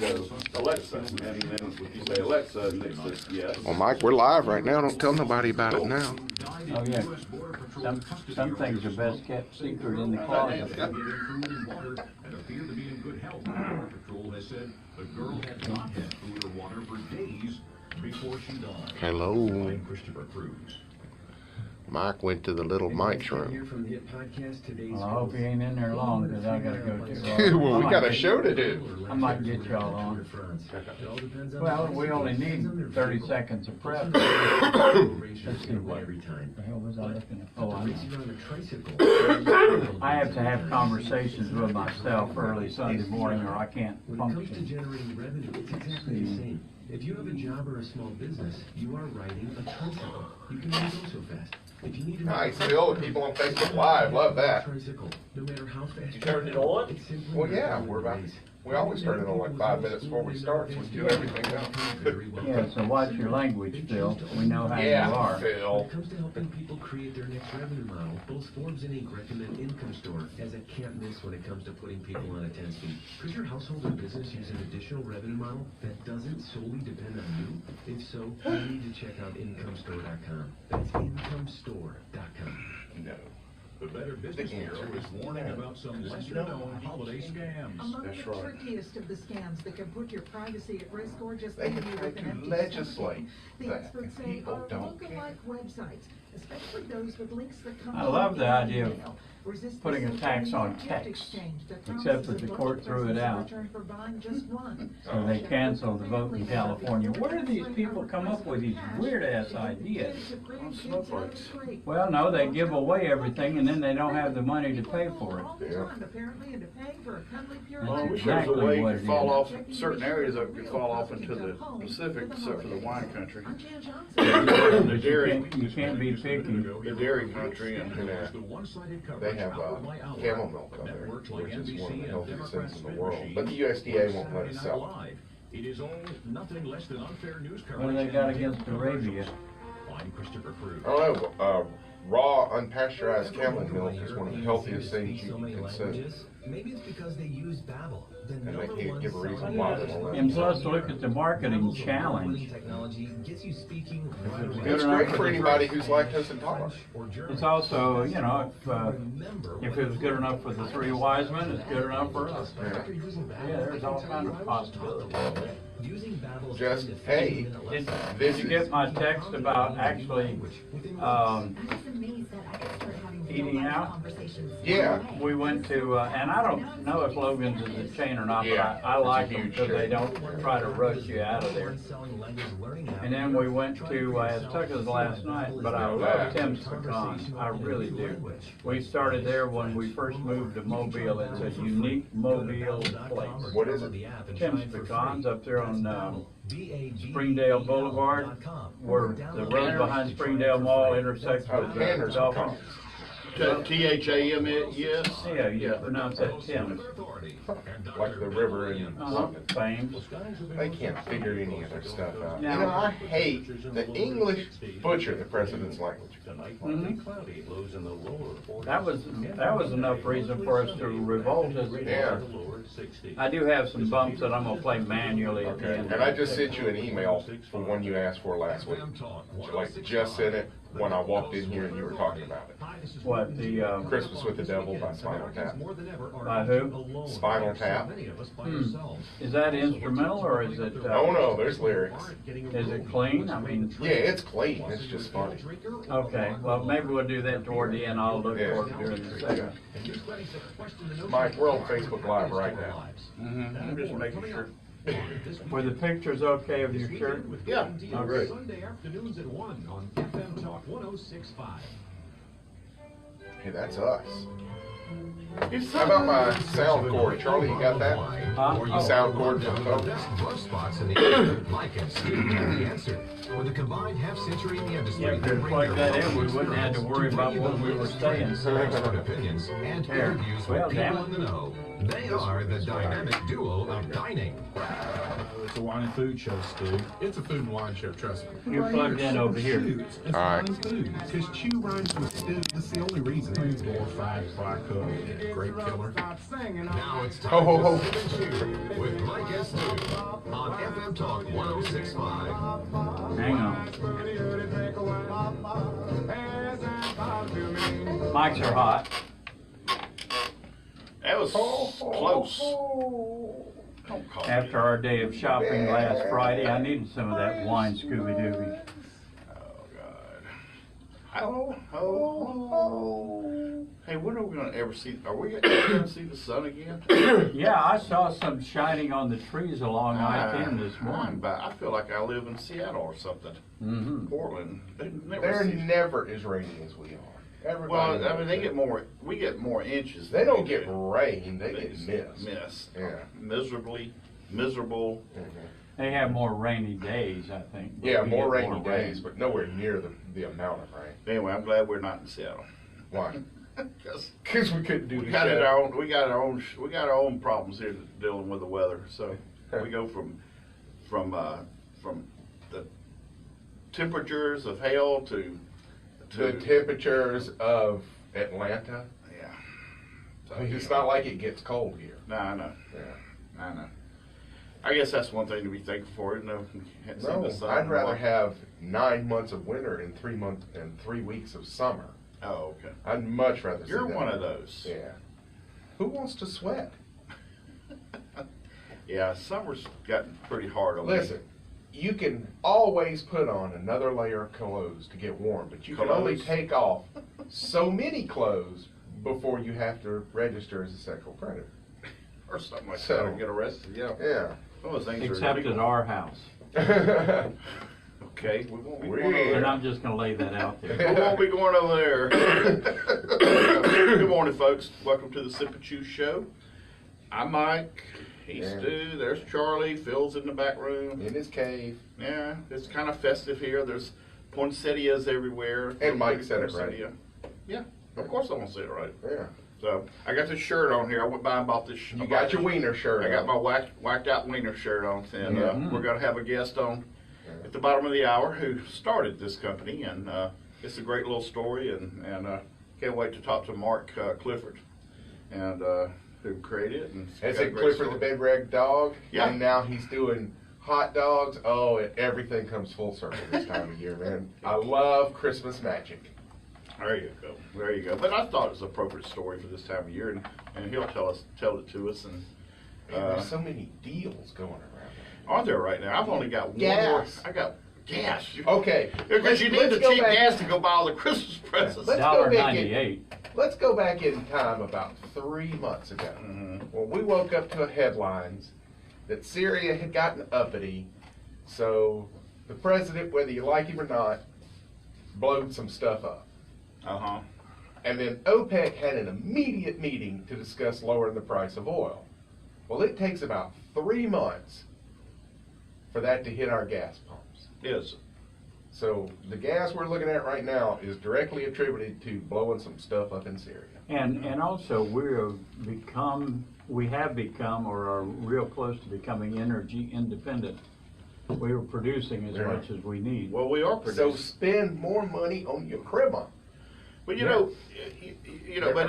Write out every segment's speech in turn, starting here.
Go, Alexa, and then if you say Alexa, and it says yes. Well, Mike, we're live right now. Don't tell nobody about it now. Oh, yeah. Some things are best kept secret in the closet. Hello. Mike went to the little Mike's room. Well, I hope he ain't in there long, because I gotta go too. Well, we got a show to do. I might get y'all on. Well, we only need 30 seconds of prep. Let's see what the hell was I looking at? Oh, I have to have conversations with myself early Sunday morning, or I can't function. If you have a job or a small business, you are riding a tricycle. You can only go so fast. If you need Nice. The older people on Facebook Live love that. tricycle, no matter how fast You turned it on? Well, yeah, we always turn it on like 5 minutes before we start, so we do everything else. Yeah, so watch your language, Phil. We know how you Yeah, are. When Phil. it comes to helping people create their next revenue model, both Forbes and Inc. recommend Income Store as a can't miss when it comes to putting people on a 10-speed. Could your household or business use an additional revenue model that doesn't solely depend on you? If so, you need to check out IncomeStore.com. That's IncomeStore.com. No. The Better Business Bureau is warning about some lesser-known holiday scams. Among That's the right. trickiest of the scams that can put your privacy at risk or just They leave have you tried with an to empty legislate stomach, the that, experts and say people are don't care. lookalike websites, especially those with links that come I from love the idea of email. Resist putting a the tax on gift text, exchange that except promises that the a court local threw it presence in out. return for buying just one. So they canceled the vote in California. Where do these people come up with these weird-ass ideas? Well, no, they give away everything and then they don't have the money to pay for it. Yeah. Well, I wish there was a way you could fall off, certain areas of it could fall off into the Pacific, except for the wine country. The dairy, You can't be picky. the dairy country, and They have camel milk up there, which is one of the healthiest things in the world. But the USDA won't let us sell it. It is all nothing less than unfair news coverage. What do they got against Arabia? I'm Christopher Cruz. I don't know. Raw, unpasteurized camel milk is one of the healthiest things you can consume. Maybe it's because they use Babel. And they can't give a reason why they won't let And us. plus, look at the marketing challenge. Technology gets you speaking It's great for anybody who's lactose intolerant. It's also, you know, if it was good enough for the three wise men, it's good enough for us. Yeah. Yeah, there's all kinds of possibilities. Just, hey, Did you get my text about actually eating out? Yeah. We went to, and I don't know if Logan's is a chain or not, but Yeah, I it's a like them huge because they chain. don't try to rush you out of there. And then we went to Tucka's last night, but I love Tim's Pecans, I really do. We started there when we first moved to Mobile. It's a unique Mobile place. What is it? Tim's Pecans up there on Springdale Boulevard, where the road behind Springdale Mall intersects Oh, with Tanner's Dolphin. Pecans. THAM, Yeah, you pronounce that Tim's. Like the river in Fame. They can't figure any of their stuff out. You No. know, I hate the English butcher the president's language. That was enough reason for us to revolt as it Yeah. I do have some bumps that I'm gonna play manually at the Okay, end. and I just sent you an email for one you asked for last week. Like, just sent it when I walked in here and you were talking about it. What, the, Christmas with the Devil by Spinal Tap. by who? Spinal Tap. Is that instrumental or is it, Oh no, there's lyrics. is it clean? I mean, Yeah, it's clean, it's just funny. okay, well, maybe we'll do that toward the end. I'll look for it during the segment. Mike, we're on Facebook Live right now. I'm just making sure. Were the pictures okay of your shirt? Yeah, Oh, great. Sunday afternoons at 1 on FM Talk 106.5. Hey, that's us. How about my sound cord, Charlie? You got that? Huh? The sound cord for the phone? Best spots in the area, Mike and Stu have the answer. With a combined half-century in the industry, Yeah, if we plug that in, we wouldn't have to worry about what we were saying. expert opinions and Here. interviews Well, with damn people it. in the know. They are the dynamic duo of dining. It's a wine and food show, Stu. It's a food and wine show, trust me. You're plugged in over here. It's All right. wine and food. Because chew rhymes with stew. That's the only reason. Glorified fry cook, grape killer. Now it's time Ho, ho, ho. to sip and chew with Mike and Stu. Talk 106.5. Hang on. Mics are hot. That was close. Don't call me. After our day of shopping last Friday, I needed some of that wine Scooby-Dooby. Oh. Hey, when are we gonna ever see, are we ever gonna see the sun again? Yeah, I saw some shining on the trees along I-10 this morning. But I feel like I live in Seattle or something. Mm-hmm. Portland. They're never as rainy as we are. Everybody Well, I knows mean, they that. get more, we get more inches. They than don't they get do. rain, they get mist. Mist. Yeah. Miserable. They have more rainy days, I think. but Yeah, we more get rainy rain. days, but nowhere near the amount of rain. Anyway, I'm glad we're not in Seattle. Why? 'Cause Because we couldn't do we the got show. our own, we got our own problems here dealing with the weather. So we go from the temperatures of hell to The temperatures of Atlanta. yeah. I mean, it's not like it gets cold here. No, I know. Yeah. I know. I guess that's one thing to be thankful for. You know, hadn't seen No, the sun I'd in a rather while. have 9 months of winter and 3 weeks of summer. Oh, okay. I'd much rather see You're that. one of those. Yeah. Who wants to sweat? Yeah, summer's gotten pretty hard on me. Listen, you can always put on another layer of clothes to get warm, but you can only Clothes? take off so many clothes before you have to register as a sexual predator. Or something like So- that, or get arrested. Yeah. Yeah. Some of those things are Except at illegal. our house. Okay, we won't be Weird. going over And there. I'm just gonna lay that out there. We won't be going over there. Good morning, folks. Welcome to the Sip and Chew Show. I'm Mike. He's Yeah. Stu. There's Charlie. Phil's in the back room. In his cave. Yeah, it's kind of festive here. There's poinsettias everywhere. And Mike said it right. Poinsettia. Yeah, of course I'm gonna say it right. Yeah. So I got this shirt on here. I went by and bought this. You got your Wiener shirt I got on. my whacked out Wiener shirt on, and Yeah. we're gonna have a guest on at the bottom of the hour who started this company, and it's a great little story, and can't wait to talk to Mark Clifford, and who created it. And it's Has got a it great Clifford story. the Big Red Dog? Yeah. And now he's doing hot dogs. Oh, everything comes full circle this time of year, man. I love Christmas magic. There you go. There you go. But I thought it was an appropriate story for this time of year, and he'll tell it to us. And Man, there's so many deals going around. aren't there right now? I've only got one Gas. more. I got gas. Okay. Because you need let's the go cheap back- gas to go buy all the Christmas presents. Let's go back in. $1.98. Let's go back in time about 3 months ago. When we woke up to headlines that Syria had gotten uppity, so the president, whether you like him or not, blowed some stuff up. Uh-huh. And then OPEC had an immediate meeting to discuss lowering the price of oil. Well, it takes about 3 months for that to hit our gas pumps. Is. So the gas we're looking at right now is directly attributed to blowing some stuff up in Syria. And also we have become or are real close to becoming energy independent. We are producing as Yeah. much as we need. Well, we are So producing. spend more money on your crib. But but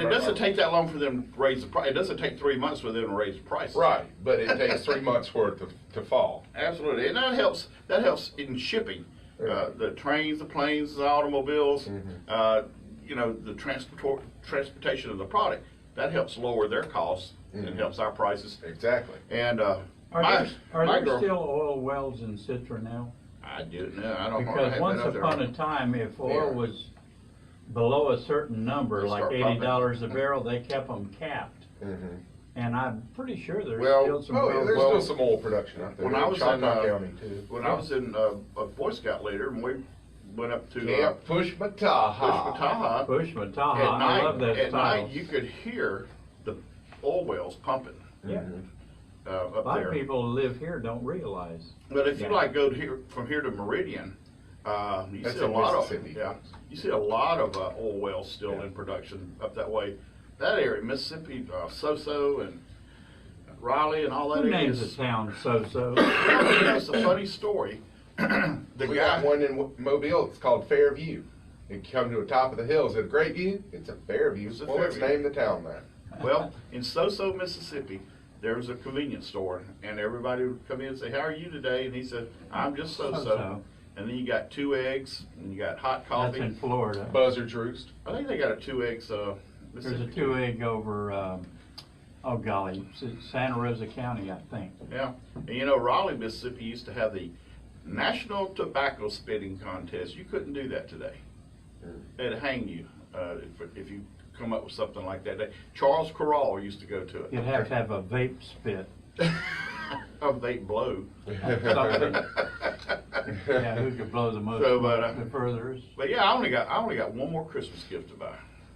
it doesn't take that long for them to raise the price. It doesn't take 3 months for them to raise the price. Right, but it takes 3 months for it to fall. Absolutely, and that helps. That helps in shipping. Yeah. The trains, the planes, the automobiles. Mhm. The transportation of the product. That helps lower their costs and Mhm. helps our prices. Exactly. And Are my there girl, still oil wells in Citra now? I do know. I don't know. I Because haven't once been up there. upon a time, if oil Yeah. was below a certain number, They like start $80 a barrel, they kept them capped. Mm-hmm. And I'm pretty sure there's Well, still some Oh, yeah, oil. there's Well, still some oil production out there. when I was in, Choctaw County too. When I was in a Boy Scout leader, and we went up to Camp Pushmataha. Pushmataha. Push Mataha, At I night, love that at style. night, you could hear the oil wells pumping Yeah. Mhm. A up lot there. of people who live here don't realize. But if you Yeah. like go to here from here to Meridian, you That's see a in lot Mississippi. of you see a lot of oil wells still Yeah. in production up that way. That area, Mississippi, So-So and Raleigh and all that Who area. names a town so-so? It's a funny story. The We guy, got one in Mobile. It's called Fairview. You come to the top of the hill. Is it a great view? It's a Fairview. It's a Well, let's Fairview. name the town that. well, in So-So, Mississippi, there was a convenience store, and everybody would come in and say, "How are you today?" And he said, "I'm just so-so." So-so. And then you got 2 eggs, and you got hot That's coffee. in Florida. Buzzard's Roost. I think they got a 2 eggs. There's a 2 egg over, oh golly, Santa Rosa County, I think. Yeah, and you know, Raleigh, Mississippi used to have the National Tobacco Spitting Contest. You couldn't do that today. They'd hang you if you come up with something like that. Charles Corral used to go to it. You'd have to have a vape spit. They blow. Something. Yeah, who could blow the most, So, but, the furthest. But yeah, I only got one more Christmas gift to buy.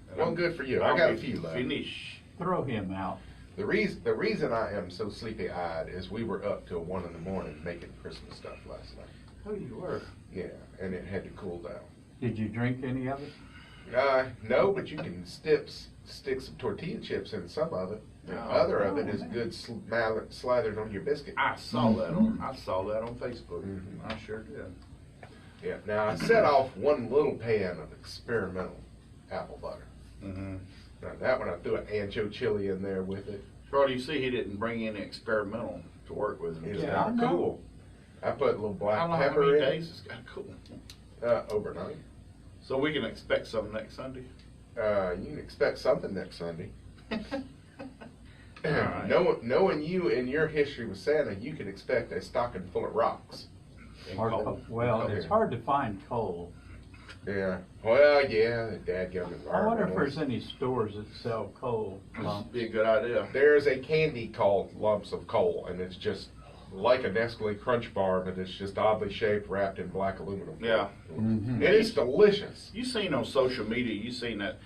And Well, I'm- good for you. I I'll got a be few left. Finish. Throw him out. The reason I am so sleepy-eyed is we were up till 1 in the morning making Christmas stuff last night. Oh, you were. Yeah, and it had to cool down. Did you drink any of it? No, but you can stick some tortilla chips in some of it. The Oh, other of it oh, is man. good slathered on your biscuit. I saw that on Facebook. Mhm. I sure did. Yeah. Now I set off 1 little pan of experimental apple butter. Mm-hmm. Now that one I threw an ancho chili in there with it. Charlie, you see, he didn't bring any experimental to work with him. It's Yeah, I kind know. of cool. I put a little black How pepper many in days it's got cool? overnight. So we can expect some next Sunday. You can expect something next Sunday. Alright. Knowing you and your history with Santa, you can expect a stocking full of rocks. And Or- cold. well, Cold. it's hard to find coal. Yeah. Well, yeah, the dadgum I wonder if environmentalists. there's any stores that sell coal lumps. Be a good idea. There's a candy called lumps of coal, and it's just like a Nestle Crunch bar, but it's just oddly shaped, wrapped in black aluminum. Yeah. Mhm. It is delicious. You seen on social media, you seen that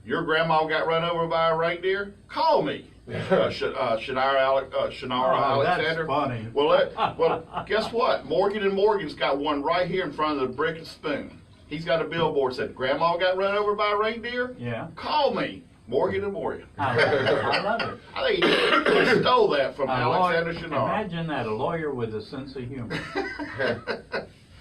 your grandma got run over by a reindeer? Call me. Shannara Oh, that's Alexander. funny. Well, guess what? Morgan and Morgan's got one right here in front of the Brick and Spoon. He's got a billboard that said, "Grandma got run over by a reindeer? Yeah. Call me, Morgan and Morgan." I love it. I think he stole that from Alexander Shannara. Imagine that, a lawyer with a sense of humor.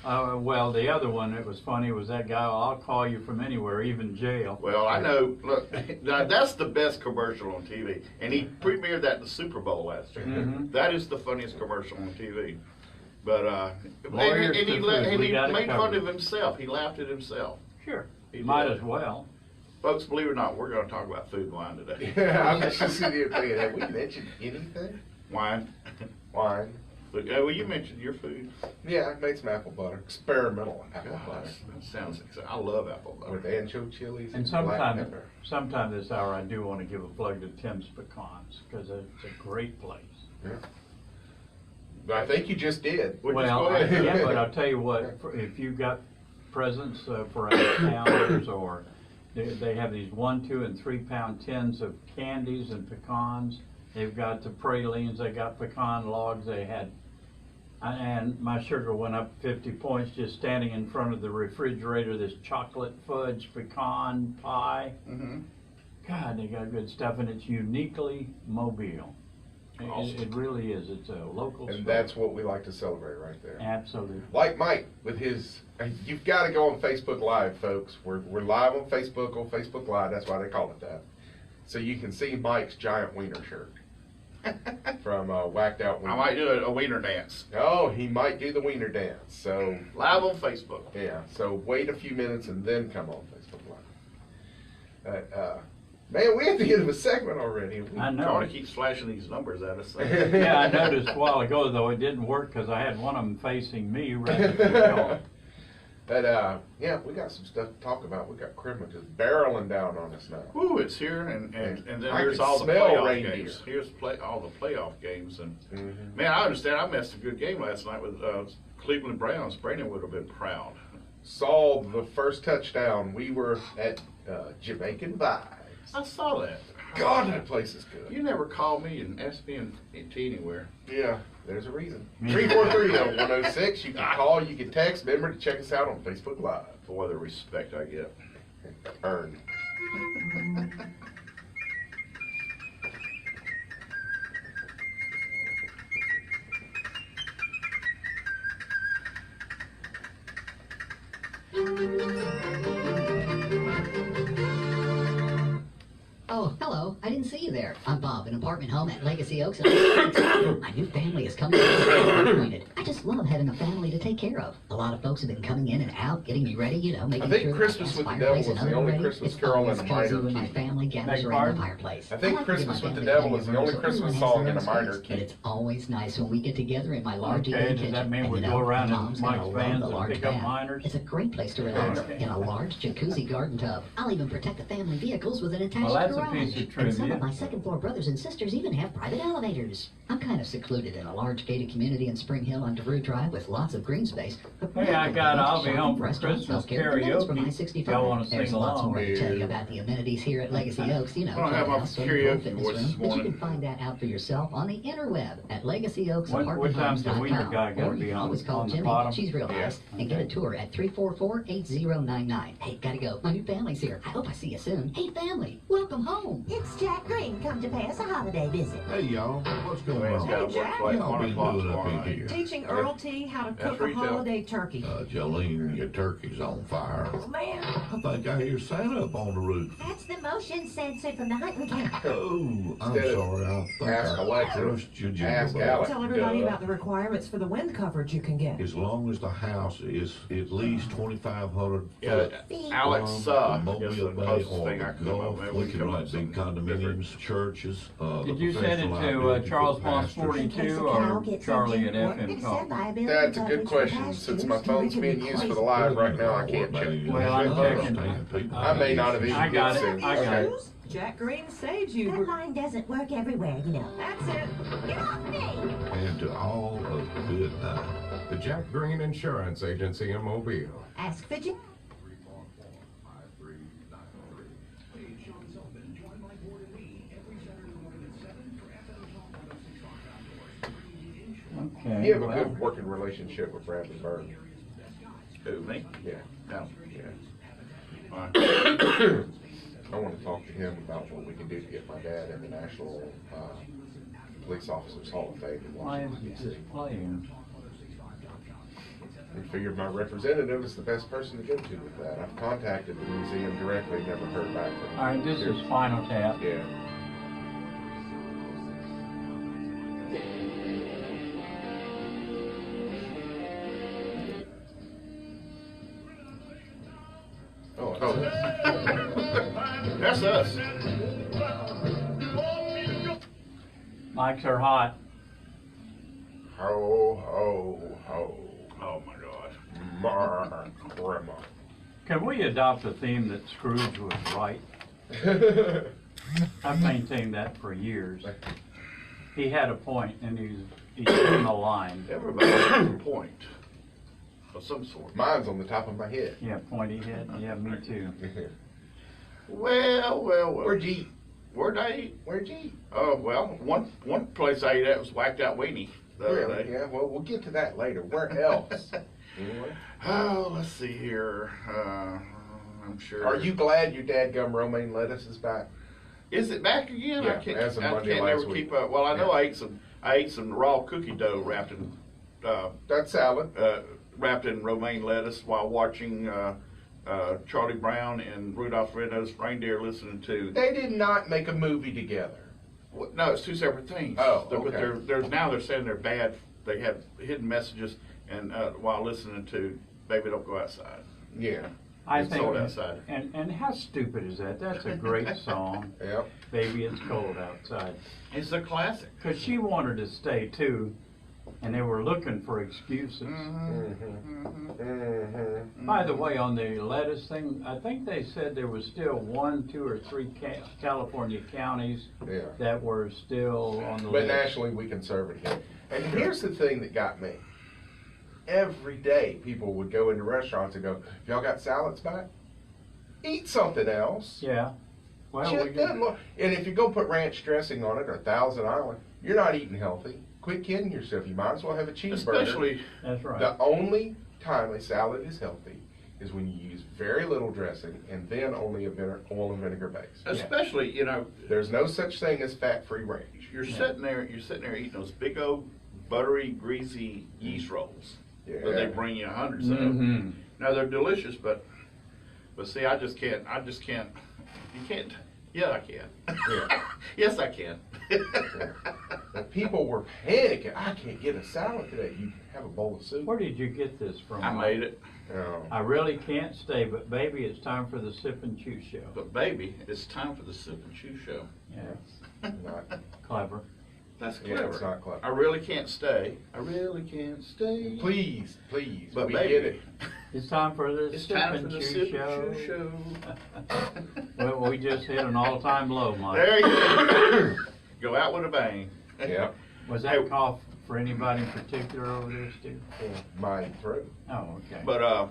Well, the other one that was funny was that guy, "I'll call you from anywhere, even jail." Well, I know. Look, now that's the best commercial on TV, and he premiered that in the Super Bowl last year. Mhm. That is the funniest commercial on TV. But Lawyers and he to food, we made got it fun covered. of himself. He laughed at himself. Sure. He Might did. as well. Folks, believe it or not, we're going to talk about food and wine today. Yeah, I'm just sitting here thinking, have we mentioned anything? Wine. Wine. But, well, you mentioned your food. Yeah, I made some apple butter. Experimental apple God, butter. that sounds exciting. I love apple With butter. ancho chilies And black sometime pepper. this hour, I do want to give a plug to Tim's Pecans, because it's a great place. Yeah. But I think you just did. Well, just Well, go ahead. yeah, but I'll tell you what, if you've got presents for out-of-towners, or they have these 1, 2, and 3 pound tins of candies and pecans. They've got the pralines, they got pecan logs, they had, and my sugar went up 50 points just standing in front of the refrigerator, this chocolate fudge pecan pie. Mhm. God, they got good stuff, and it's uniquely Mobile. Awesome. It really is. It's a local And store. that's what we like to celebrate right there. Absolutely. Like Mike with his, you've got to go on Facebook Live, folks. We're live on Facebook Live. That's why they call it that. So you can see Mike's giant wiener shirt from Wacked Out Wiener. I might do a wiener dance. Oh, he might do the wiener dance. So Live on Facebook. yeah. So wait a few minutes and then come on Facebook Live. Man, we're at the end of a segment already. I know. Charlie keeps flashing these numbers at us. Yeah, I noticed a while ago, though, it didn't work because I had one of them facing me rather than going. But yeah, we got some stuff to talk about. We got criminals just barreling down on us now. Woo, it's here, and then I there's can all the smell playoff reindeer. games. Here's all the playoff games, and Mhm. man, I understand. I missed a good game last night with Cleveland Browns. Brandon would have been proud. Saw the first touchdown. We were at Jamacian Vibe. I saw that. God, that place is good. You never called me and asked me to anywhere. Yeah, there's a reason. Me. 343-0106. You can call, you can text. Remember to check us out on Facebook Live. For the respect I get. Earned. Oh, hello. I didn't didn't see you there. I'm Bob, an apartment home at Legacy Oaks. My new family is coming. I just love having a family to take care of. A lot of folks have been coming in and out, getting me ready, you know, making I think sure Christmas with the Devil is the only Christmas carol in a minor when my key. family gathers around the fireplace. I think like to give Christmas my with the family Devil is the only so Christmas everyone has song their in a own minor space, key. But it's always nice when we get together in my large Okay, eating does kitchen. that mean And, we you go know, around in Mom's Mike's gonna love vans the and large pick up bath. minors? It's a great place to relax Okay. in a large jacuzzi garden tub. I'll even protect the family vehicles with an attached Well, that's a garage. piece of And some of trivia. my second floor brothers and sisters even have private elevators. I'm kind of secluded in a large gated community in Spring Hill on DeRue Drive with lots of green space. But Hey, I got I'll Be Home for restaurants, Christmas healthcare, and events from karaoke. I-65. Y'all want to There's sing lots along? more to tell you about the amenities here at Legacy Oaks. You know, I don't have my clubhouse, swimming pool, karaoke fitness voice room. this But you morning. can find that out for yourself on the interweb at What time's the Wiener guy gotta Or you be can on- always call on the Jimmy. bottom? She's real Yeah. nice. And get a tour at 344-8099. Hey, gotta go. My new family's here. I hope I see you soon. Hey, family, welcome home. It's Jack Green come to pay us a holiday visit. Hey, y'all, what's going It's on? got to work Jack. like Y'all 1 been o'clock doing up tomorrow in night. here? Teaching Earl T how to That's cook a retail. holiday turkey. Jolene, your turkey's on fire. Oh, man, I think I hear Santa up on the roof. that's the motion sensor from the hunting camp. Oh, I'm Instead of sorry. I think ask I Alexa, crushed your ask jingle bell. Alex. Tell everybody Duh. about the requirements for the wind coverage you can get. As long as the house is at least 2,500 Yeah, foot Alex from the Mobile Mobile Bay closest or thing I the can come up Gulf. with. We We could come up write with big something condominiums, churches. Did the you send it professional to identity Charles for Pond pastors. 42 or Charlie at FM Talk? That's a good question. Since my phone's being used for the live right now, I can't check. Well, I'm checking. I may not have even I got get it. soon. I got Okay. it. Jack Green saves you. That line doesn't work everywhere, you know. That's it. Get off me! And to all a good night. The Jack Green Insurance Agency in Mobile. Ask Fidget. Okay. You have a well, good working relationship with Bradley Bird. Who, me? Yeah. No. Yeah. All right. I want to talk to him about what we can do to get my dad in the National Police Officers Hall of Fame in why is Washington, he D.C. just playing? We figured my representative is the best person to go to with that. I've contacted the museum directly, never heard back from them. All right, this is Final Tap. Yeah. Oh, That's us. Mics are hot. ho, ho, ho. Oh my God. Mar grandma. Can we adopt a theme that Scrooge was right? I've maintained that for years. He had a point and he's in the line. Everybody has a point of some sort. Mine's on the top of my head. Yeah, pointy head. Yeah, me too. Well. Where'd you eat? Where'd I eat? Where'd you eat? Oh, well, one place I ate at was Wacked Out Weenie the other Really? day. Yeah, well, we'll get to that later. Where else? Anyway. Oh, let's see here. I'm sure. Are you glad your dadgum romaine lettuce is back? Is it back again? Yeah, I can't. as of I Monday can't last never week. keep up. Well, I know Yeah. I ate some raw cookie dough wrapped in That's salad. romaine lettuce while watching Charlie Brown and Rudolph the Red-Nosed Reindeer listening to. They did not make a movie together. No, it's two separate things. Oh, But okay. they're saying they're bad. They have hidden messages, and while listening to "Baby Don't Go Outside." Yeah. I It's think, cold outside. and how stupid is that? That's a great song. Yep. Baby, it's cold outside. It's a classic. Because she wanted to stay too, and they were looking for excuses. By the way, on the lettuce thing, I think they said there was still 1, 2, or 3 California counties Yeah. that were still on the But list. nationally, we conserve it here. And here's the thing that got me. Every day, people would go into restaurants and go, "Y'all got salads back? Eat something else." Yeah. Well, Just we doesn't look- and if you go put ranch dressing on it or Thousand Island, you're not eating healthy. Quit kidding yourself. You might as well have a cheeseburger. Especially, that's right. The only time a salad is healthy is when you use very little dressing and then only a oil and vinegar base. especially, you know, There's no such thing as fat-free ranch. you're sitting there eating those big old buttery, greasy yeast rolls that they Yeah. bring you hundreds of. Now they're delicious, but see, I just can't. You can't. Yeah, I can. Yeah. Yes, I can. The people were panicking. I can't get a salad today. You can have a bowl of soup. Where did you get this from? I made it. Oh. I really can't stay, but baby, it's time for the Sip and Chew show. But baby, it's time for the Sip and Chew show. Yeah, Not, clever. That's yeah, clever. it's not clever. I really can't stay. I really can't stay. Please, please. But we baby, get it. It's time for the it's Sip time and for the Chew Sip show. and Chew show. Well, we just hit an all-time low, Mike. There you go. Go out with a bang. Yeah. Was that cough for anybody in particular over there, Stu? My throat. Oh, okay. But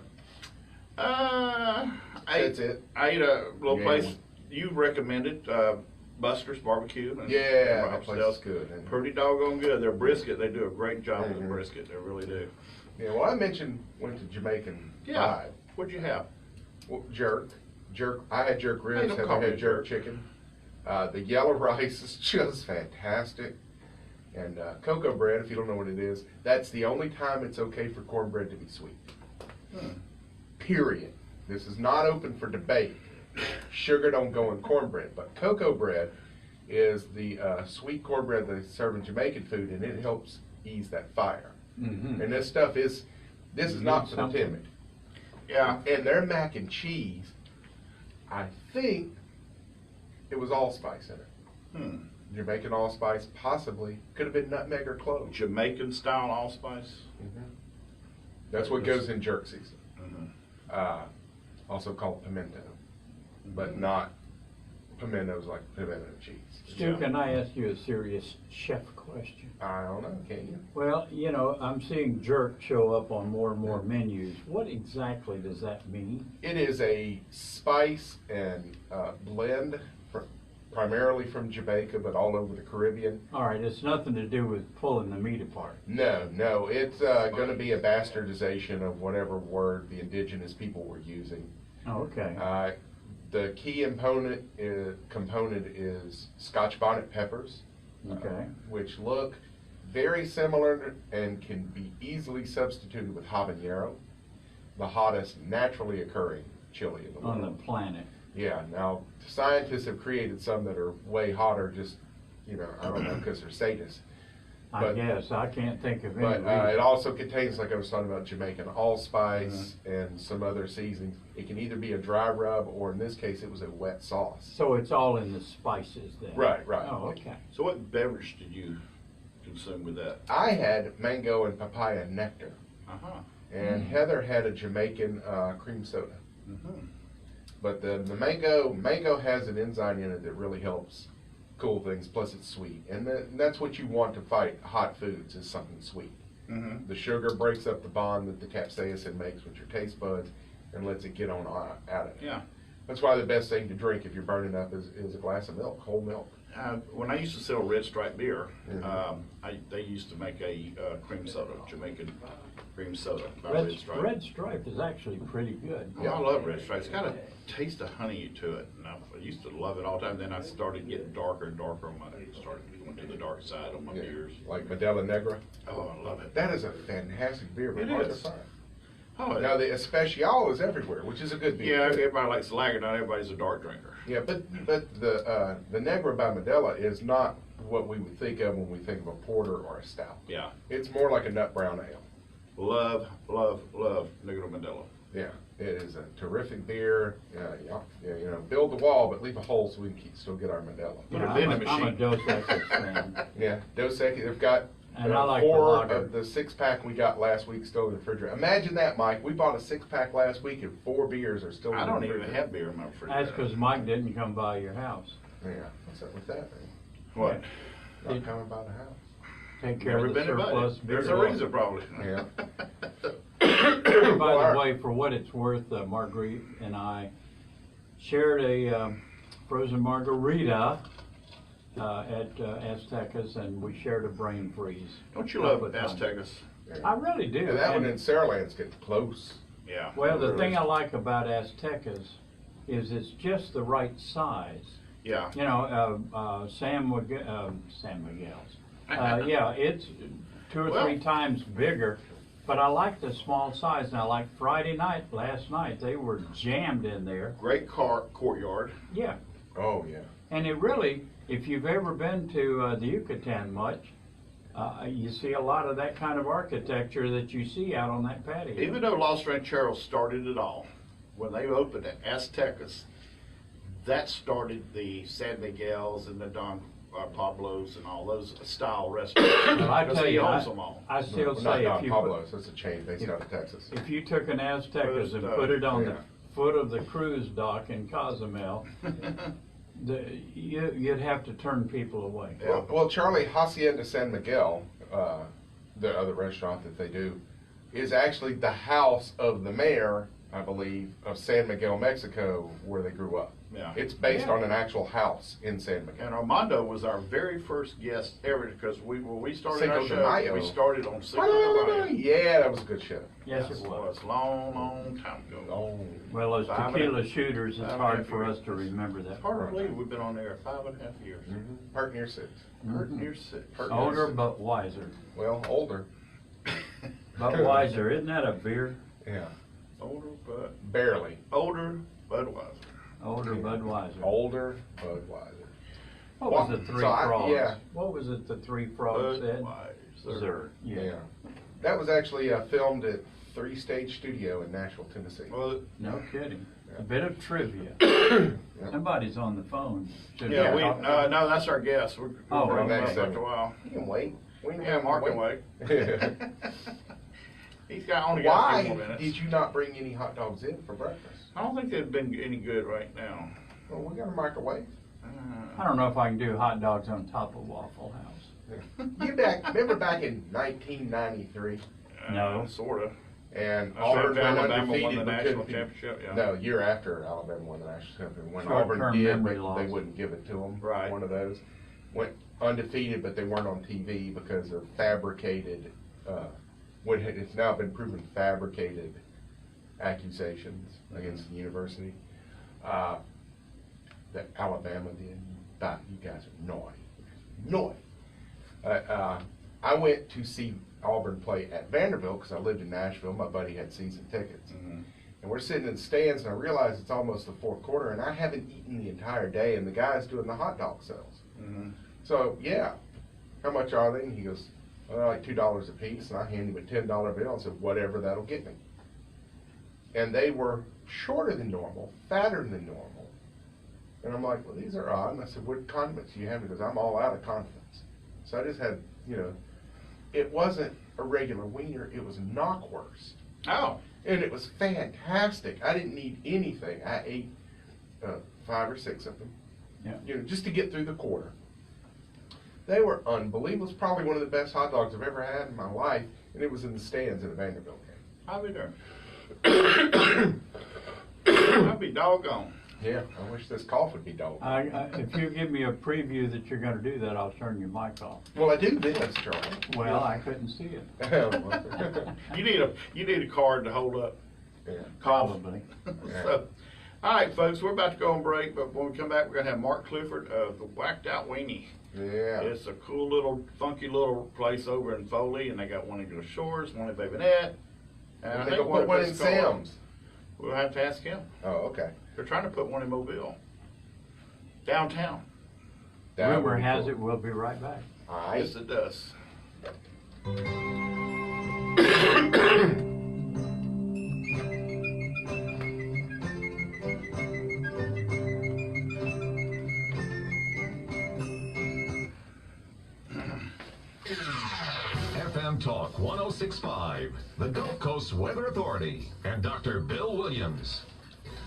That's it. I ate a little Yeah. place you recommended, Buster's Barbecue. And Yeah, Bob's that place Steaks. is good. And, Pretty doggone good. Their brisket, they do a great job with the Mhm. brisket. They really do. yeah, well, I mentioned went to Jamaican Yeah. Vibe. What'd you have? Well, jerk. I had jerk ribs. don't Have call I me had a jerk jerk. chicken? The yellow rice is just fantastic. And cocoa bread, if you don't know what it is, that's the only time it's okay for cornbread to be sweet. Period. This is not open for debate. Sugar don't go in cornbread, but cocoa bread is the sweet cornbread they serve in Jamaican food, and it helps ease that fire. Mm-hmm. And this is not for the Something. timid. Yeah. And their mac and cheese, I think it was allspice in it. Jamaican allspice, possibly. Could have been nutmeg or clove. Jamaican style allspice. That's what goes in jerk season. Mm-hmm. Also called pimento, but not pimentos like pimento cheese. Stu, can I ask you a serious chef question? I don't know, can you? Well, you know, I'm seeing jerk show up on more and more menus. What exactly does that mean? It is a spice and blend primarily from Jamaica, but all over the Caribbean. All right, it's nothing to do with pulling the meat apart. No, it's going to be a bastardization of whatever word the indigenous people were using. Oh, okay. The key component is Scotch bonnet peppers, Okay. which look very similar and can be easily substituted with habanero, the hottest naturally occurring chili in the world. On the planet. Yeah, now scientists have created some that are way hotter, just, I don't know, because they're sadists. I guess. I can't think of any But reason. it also contains, like I was talking about, Jamaican allspice and some other seasonings. It can either be a dry rub, or in this case, it was a wet sauce. So it's all in the spices then? Right. Oh, okay. So what beverage did you consume with that? I had mango and papaya nectar, Uh-huh. and Heather had a Jamaican cream soda. Mm-hmm. But the mango has an enzyme in it that really helps cool things, plus it's sweet. And that's what you want to fight hot foods, is something sweet. Mm-hmm. The sugar breaks up the bond that the capsaicin makes with your taste buds and lets it get on out of it. Yeah. That's why the best thing to drink if you're burning up is a glass of milk, whole milk. When I used to sell Red Stripe beer, Mhm. they used to make a cream soda, Jamaican cream soda by Red Stripe. Red Stripe is actually pretty good. Yeah, I love Red Stripe. It's got a taste of honey to it. And I used to love it all the time. Then I started getting darker and darker on started going to the dark side on my beers. Like Modelo Negra. Oh, I love it. That is a fantastic beer, but It hard to is. find. Oh, Now the Especial is everywhere, which is a good beer. yeah, everybody likes lager. Not everybody's a dark drinker. Yeah, but the Negra by Modelo is not what we would think of when we think of a porter or a stout. Yeah. It's more like a nut brown ale. Love Negro Modelo. Yeah, it is a terrific beer. Build the wall, but leave a hole so we can still get our Modelo. Put a vending I'm a machine. Dos Equis fan. Yeah, Dos Equis. They've got And I like the 4 lager. of the 6-pack we got last week still in the refrigerator. Imagine that, Mike. We bought a 6-pack last week and 4 beers are still in I the don't even refrigerator. have beer in my refrigerator. That's because Mike didn't come by your house. Yeah, what's up with that, man? What? Not coming by the house. Take care Never of the been invited. surplus beer. There's a reason, probably. Yeah. By the way, for what it's worth, Marguerite and I shared a frozen margarita at Aztecas, and we shared a brain freeze. Don't you love Couple of times. Aztecas? I really do. And that one And- in Saraland's getting close. Yeah. well, the thing I like about Aztecas is it's just the right size. Yeah. You know, San Miguel's. Yeah, it's 2 or 3 times bigger, but I like the small size. Now, like Friday night, last night, they were jammed in there. Great courtyard. Yeah. Oh, yeah. And it really, if you've ever been to the Yucatan much, you see a lot of that kind of architecture that you see out on that patio. Even though Los Rancheros started it all, when they opened at Aztecas, that started the San Miguel's and the Don Pablo's and all those style restaurants. Well, I tell you, owns them all. I still Not say Don if you Pablo's, that's a chain based out of Texas. if you took an Aztecas and put it on the foot of the cruise dock in Cozumel, you'd have to turn people away. Well, Charlie, Hacienda San Miguel, the other restaurant that they do, is actually the house of the mayor, I believe, of San Miguel, Mexico, where they grew up. Yeah. It's based on an actual house in San Miguel. And Armando was our very first guest ever because when we started our Cinco de show, Mayo. we started on Cinco de Mayo. Yeah, that was a good show. Yes, it was. Long time ago. Well, as 5.5 tequila shooters, it's 5.5 hard for years. us to remember that. Hard to believe we've been on there 5.5 years. Hurt near 6. Hurt near 6. Older but wiser. Well, older. But wiser, isn't that a beer? Yeah. Older but Barely. older Budweiser. Older Budweiser. Older Budweiser. What was the three So frogs? yeah. What was it the three frogs said? Budweiser. Yeah. That was actually filmed at 3 Stage Studio in Nashville, Tennessee. Well, No kidding. A bit of trivia. Somebody's on the phone. Should yeah, we talk- no, that's our guest. We're Oh, going okay. back a while. You can wait. We can Yeah, Mark can wait. He's got only got a few more Why minutes. did you not bring any hot dogs in for breakfast? I don't think they've been any good right now. Well, we got a microwave. I don't know if I can do hot dogs on top of Waffle House. Remember back in 1993? No. Sort of. And I said Auburn went Alabama won undefeated the but national couldn't- championship, yeah. No, year after Alabama won the national championship. When Short-term Auburn did, memory they loss. wouldn't give it to them. Right. One of those. Went undefeated, but they weren't on TV because of fabricated, what it's now been proven fabricated accusations against the university. That Alabama did. But you guys are naughty. Naughty. I went to see Auburn play at Vanderbilt because I lived in Nashville. My buddy had season tickets. Mm-hmm. And we're sitting in the stands, and I realize it's almost the fourth quarter, and I haven't eaten the entire day, and the guy's doing the hot dog sales. Mm-hmm. So, yeah, how much are they? And he goes, well, like $2 a piece, and I handed him a $10 bill and said, whatever that'll get me. And they were shorter than normal, fatter than normal. And I'm like, well, these are odd. And I said, what condiments do you have? He goes, I'm all out of condiments. So I just had, it wasn't a regular wiener, it was knockwurst. Oh. And it was fantastic. I didn't need anything. I ate 5 or 6 of them, just to get through the quarter. They were unbelievable. It was probably one of the best hot dogs I've ever had in my life, and it was in the stands at the Vanderbilt game. I'll be there. I'll be doggone. Yeah, I wish this cough would be dog. If you give me a preview that you're going to do that, I'll turn your mic off. Well, I do this, Charlie. Well, I couldn't see it. You need a card to hold up. Yeah. Probably. So, all right, folks, we're about to go on break, but when we come back, we're going to have Mark Clifford of the Wacked Out Weenie. Yeah. It's a cool little, funky little place over in Foley, and they got one in Gulf Shores, one in Babinette. And I they think go put one in of it's called- Sam's. We'll have to ask him. Oh, okay. They're trying to put one in Mobile. Downtown. That would Rumor be has cool. it we'll be right back. All right. Yes, it does. FM Talk 106.5, the Gulf Coast Weather Authority, and Dr. Bill Williams.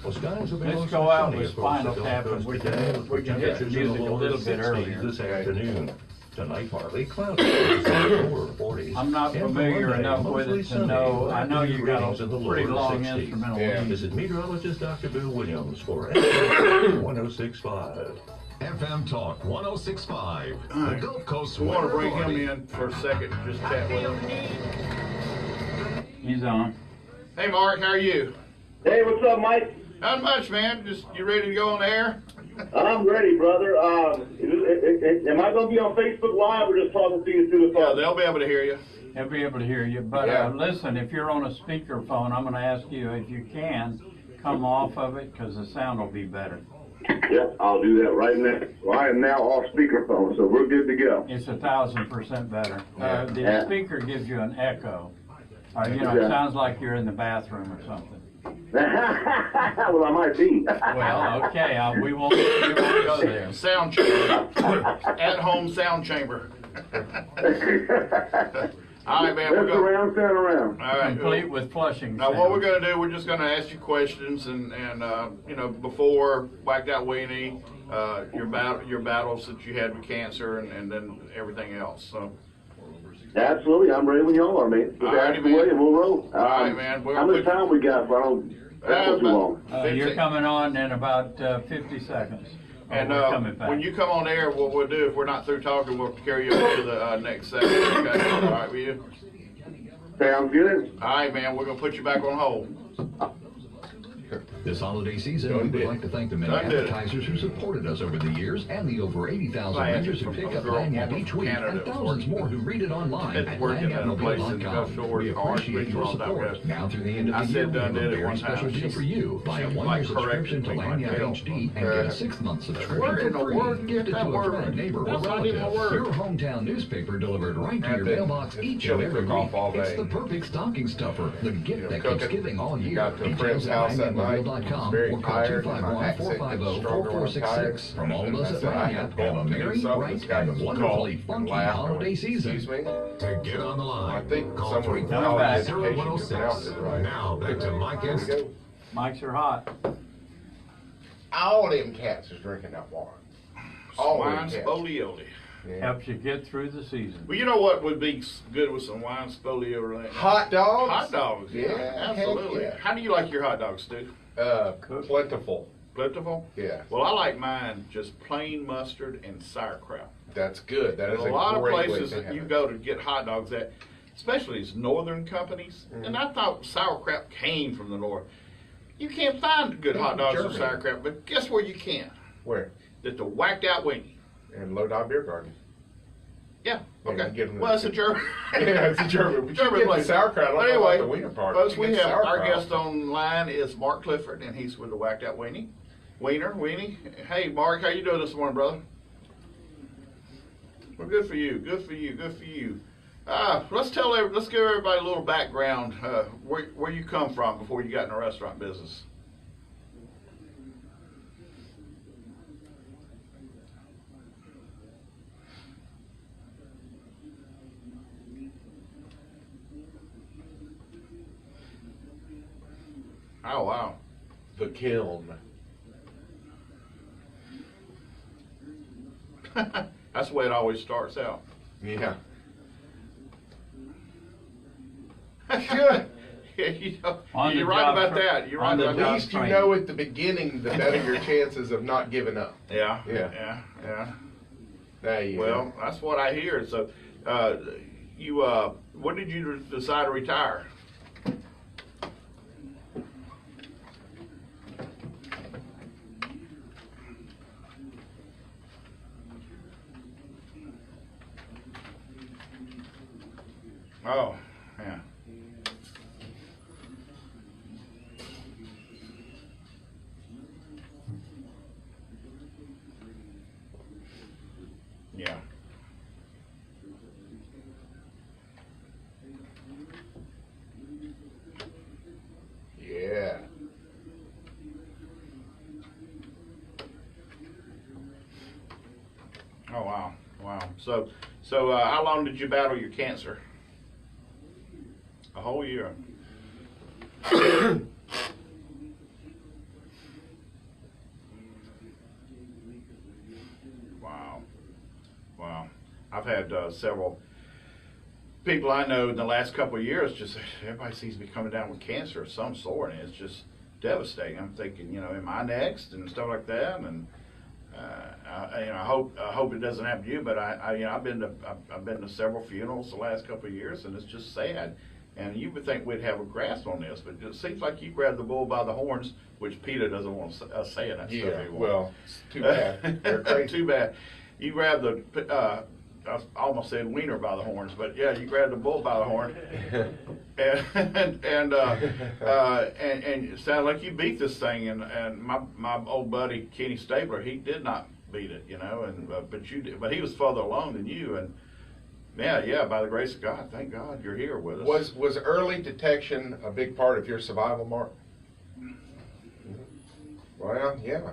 Well, skies will be Let's mostly go out sunny with across Spinal the Tap Gulf and Coast we can today, hit with the temperatures in music a low little 60s bit earlier. this afternoon. Tonight, partly cloudy, lower 40s. I'm not And for familiar Monday, enough with mostly it to sunny, know. I know you got readings a in the pretty lower long 60s. instrumental. Yeah. This is meteorologist Dr. Bill Williams for FM 106.5. FM Talk 106.5, All the right. Gulf Coast We want Weather to bring him Authority. in for a second, just chat with him. He's on. Hey, Mark, how are you? Hey, what's up, Mike? Not much, man. Just you ready to go on the air? I'm ready, brother. Am I going to be on Facebook Live or just talking to you through the Yeah, phone? they'll be able to hear you. He'll be able to hear you. But Yeah. listen, if you're on a speakerphone, I'm going to ask you if you can come off of it because the sound will be better. Yep, I'll do that right now. Well, I am now off speakerphone, so we're good to go. It's 1,000% better. The Yeah. speaker gives you an echo. It Yeah. sounds like you're in the bathroom or something. Well, I might be. Well, okay, we won't go there. Sound chamber. At home sound chamber. All right, man. That's around, sound around. All right. Complete with flushing. Now, what we're going to do, we're just going to ask you questions, and before Wacked Out Weenie, your battles that you had with cancer, and then everything else. So. Absolutely, I'm ready when y'all are, man. Just Alrighty, ask man. away and we'll roll. All right, man. How much time we got? So I don't go too long. You're coming on in about 50 seconds. And we're coming back. when you come on air, what we'll do, if we're not through talking, we'll carry you over to the next segment. Okay? All right with you? Sounds good. All right, man. We're going to put you back on hold. This holiday season, we would like to thank the many advertisers who supported us over the years and the over 80,000 rangers who pick up Lanyap each week and thousands more who read it online at lanyapmobile.com. We appreciate your support. Now through the end of the year, we have a very special deal for you. Buy a one-year subscription to Lanyap HD and get a 6-month subscription for free. Gift it to a friend, neighbor, or relative. Your hometown newspaper delivered right to your mailbox each and every week. It's the perfect stocking stuffer, the gift that keeps giving all year. Details at lanyapmobile.com or call 251-450-4466. From all of us at Lanyap, have a merry, bright, and wonderfully funky holiday season. To get on the line, I think call someone 350-0106. Now back to Mike and Stu. Mics are hot. All them cats is drinking that water. All Wine them cats. spolioli. Yeah. Helps you get through the season. Well, you know what would be good with some wine spolioli? Hot dogs? Hot dogs. Yeah, absolutely. heck yeah. How do you like your hot dogs, Stu? Plentiful. Plentiful? Yeah. Well, I like mine just plain mustard and sauerkraut. That's good. That is There's a lot of great way places to that have you it. go to get hot dogs at, especially these northern companies. And I thought sauerkraut came from the north. You can't find good hot dogs with Germany. sauerkraut, but guess where you can? Where? At the Wacked Out Weenie. In Low Dog Beer Garden. Yeah. Yeah, Okay. you get them Well, it's a German. Yeah, it's a German. But German you get place. the sauerkraut. I don't But know anyway, about the Wiener part. folks, You we get have our sauerkraut. guest online is Mark Clifford, and he's with the Wacked Out Weenie. Wiener, Weenie. Hey, Mark, how you doing this morning, brother? Well, good for you. Good for you. Good for you. Let's give everybody a little background. Where you come from before you got in the restaurant business. Oh, wow. The kiln. That's the way it always starts out. Yeah. Good. You're right about that. You're right about At that. least you know at the beginning, the better your chances of not giving up. Yeah. Yeah. Yeah. There you Well, that's what I hear. So, when did you decide to retire? Oh, yeah. Yeah. Yeah. Oh, wow. Wow. So, how long did you battle your cancer? A whole year. Wow. Wow. I've had several people I know in the last couple of years, just everybody seems to be coming down with cancer of some sort, and it's just devastating. I'm thinking, am I next and stuff like that, and I hope it doesn't happen to you. But I've been to several funerals the last couple of years, and it's just sad. And you would think we'd have a grasp on this, but it seems like you grabbed the bull by the horns, which PETA doesn't want us saying that stuff anymore. Well, it's too bad. They're crazy. Too bad. You grabbed the I almost said Wiener by the horns, but yeah, you grabbed the bull by the horn, and it sounded like you beat this thing. And my old buddy Kenny Stabler, he did not beat it, you know, and but you did, but he was further along than you, and yeah, by the grace of God, thank God you're here with us. Was early detection a big part of your survival, Mark? Well, yeah.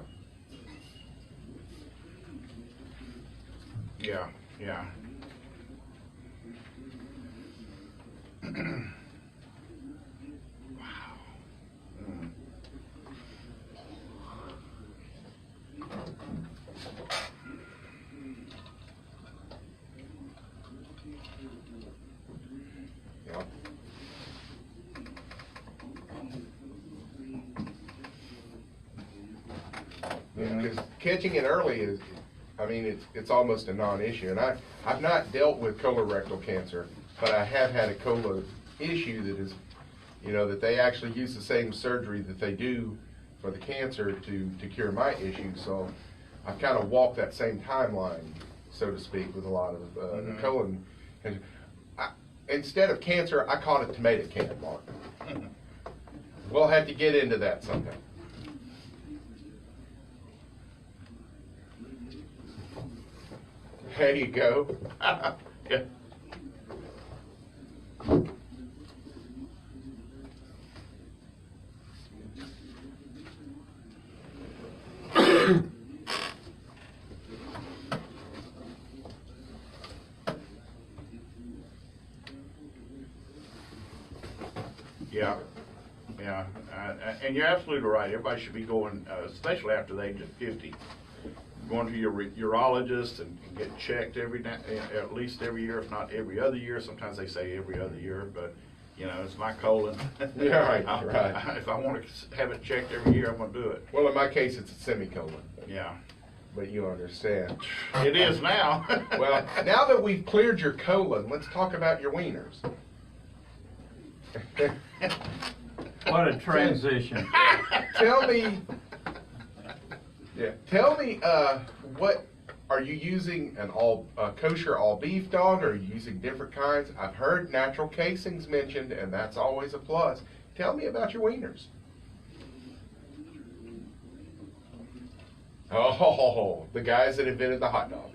Yeah. Wow. Mm. Yeah. Because catching it early is, I mean, it's almost a non-issue. And I've not dealt with colorectal cancer, but I have had a colon issue that is, you know, that they actually use the same surgery that they do for the cancer to cure my issue. So I've kind of walked that same timeline, so to speak, with a lot of the colon cancer. Instead of cancer, I called it tomato can, Mark. We'll have to get into that sometime. There you go. Yeah. Yeah, and you're absolutely right. Everybody should be going, especially after the age of 50, going to your urologist and get checked at least every year, if not every other year. Sometimes they say every other year, but you know, it's my colon. Yeah, right. If I want to have it checked every year, I'm going to do it. Well, in my case, it's a semicolon. Yeah. But you understand. It is now. Well, now that we've cleared your colon, let's talk about your wieners. What a transition. Tell me, what are you using? An all kosher all beef dog, or are you using different kinds? I've heard natural casings mentioned, and that's always a plus. Tell me about your wieners. Oh, the guys that invented the hot dog.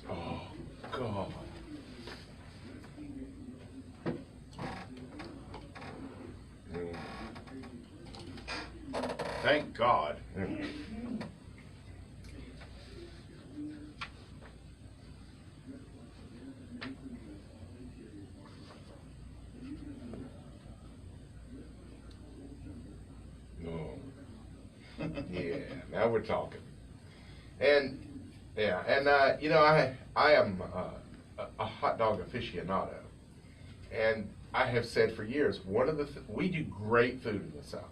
Oh, God. Thank God. No. Yeah, now we're talking. And yeah, and you know, I am a hot dog aficionado, and I have said for years, one of the we do great food in the South.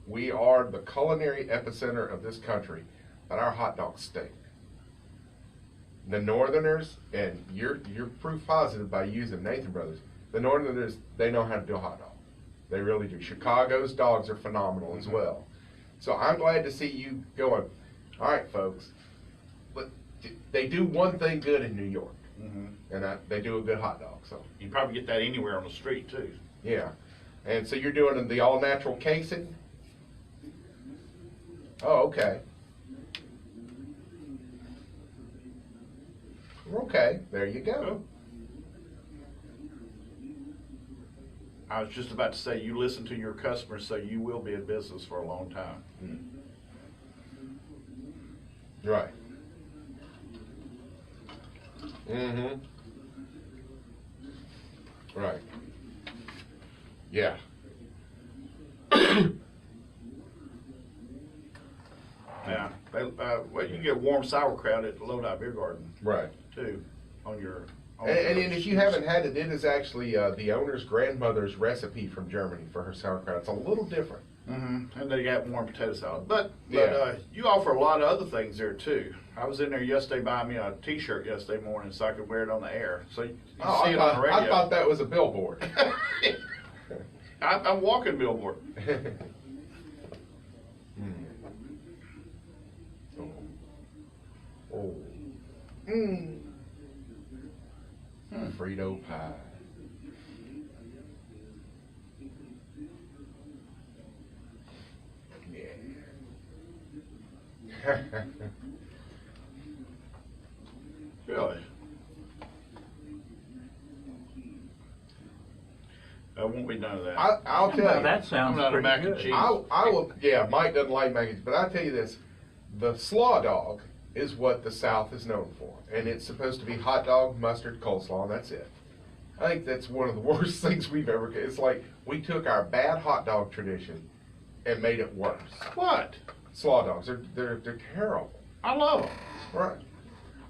We are the culinary epicenter of this country, but our hot dogs stink. The Northerners, and you're proof positive by using Nathan Brothers, the Northerners, they know how to do a hot dog. They really do. Chicago's dogs are phenomenal as well. So I'm glad to see you going, all right, folks, but they do one thing good in New York, and they do a good hot dog. So you can probably get that anywhere on the street, too. Yeah. And so you're doing the all-natural casing? Oh, okay. Okay, there you go. I was just about to say, you listen to your customers, so you will be in business for a long time. Right. Right. Yeah. Yeah. Well, you can get warm sauerkraut at the Lodi Beer Garden. Right. Too, on your... And if you haven't had it, it is actually the owner's grandmother's recipe from Germany for her sauerkraut. It's a little different. And they got warm potato salad. But Yeah. You offer a lot of other things there, too. I was in there yesterday buying me a T-shirt yesterday morning so I could wear it on the air. So you see it on the radio. I thought that was a billboard. I'm walking billboard. Oh. Frito pie. Yeah. Really? I won't be none of that. I'll tell you. That sounds I'm not a pretty mac good. and cheese. I will. Yeah, Mike doesn't like mac and cheese, but I'll tell you this: the slaw dog is what the South is known for, and it's supposed to be hot dog, mustard, coleslaw, and that's it. I think that's one of the worst things we've ever. It's like we took our bad hot dog tradition and made it worse. What? Slaw dogs, they're terrible. I love them. Right.